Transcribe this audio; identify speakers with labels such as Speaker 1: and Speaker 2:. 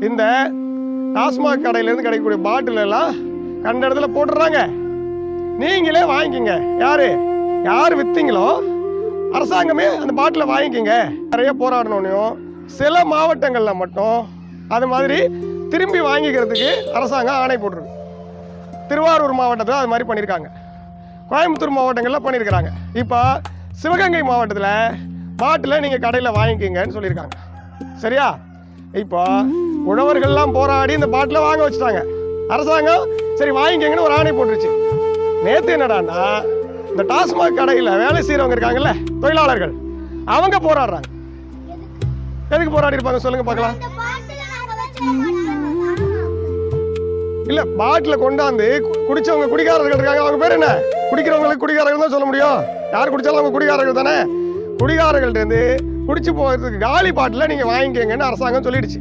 Speaker 1: இந்த டாஸ்மாக் கடையிலேருந்து கிடைக்கக்கூடிய பாட்டில் எல்லாம் கண்ட இடத்துல போட்டுடுறாங்க. நீங்களே வாங்கிக்கிங்க. யார் விற்றீங்களோ அரசாங்கமே அந்த பாட்டிலை வாங்கிக்கிங்க. நிறைய போராடணும். சில மாவட்டங்களில் மட்டும் அது மாதிரி திரும்பி வாங்கிக்கிறதுக்கு அரசாங்கம் ஆணை போட்டிருக்கு. திருவாரூர் மாவட்டத்தில் அது மாதிரி பண்ணியிருக்காங்க. கோயம்புத்தூர் மாவட்டங்களில் பண்ணியிருக்கிறாங்க. இப்போ சிவகங்கை மாவட்டத்தில் பாட்டில் நீங்கள் கடையில் வாங்கிக்கிங்கன்னு சொல்லியிருக்காங்க. சரியா? இப்போ உழவர்கள்லாம் போராடி இந்த பாட்டில் வாங்க வச்சுட்டாங்க. அரசாங்கம் சரி வாங்கிக்கங்கன்னு ஒரு ஆணை போட்டுருச்சு. நேற்று என்னடான்னா இந்த டாஸ்மாக் கடையில் வேலை செய்கிறவங்க இருக்காங்கல்ல, தொழிலாளர்கள், அவங்க போராடுறாங்க. எதுக்கு போராடி இருப்பாங்க சொல்லுங்க பார்க்கலாம். இல்ல பாட்டில கொண்டாந்து குடிச்சவங்க குடிகாரர்கள் இருக்காங்க. அவங்க பேர் என்ன? குடிக்கிறவங்களுக்கு குடிகாரர்கள் தான் சொல்ல முடியும். யார் குடிச்சாலும் அவங்க குடிகாரர்கள் தானே. குடிகாரர்கள் இருந்து குடிச்சு போகிறதுக்கு காலி பாட்டில நீங்க வாங்கிக்கங்கன்னு அரசாங்கம் சொல்லிடுச்சு.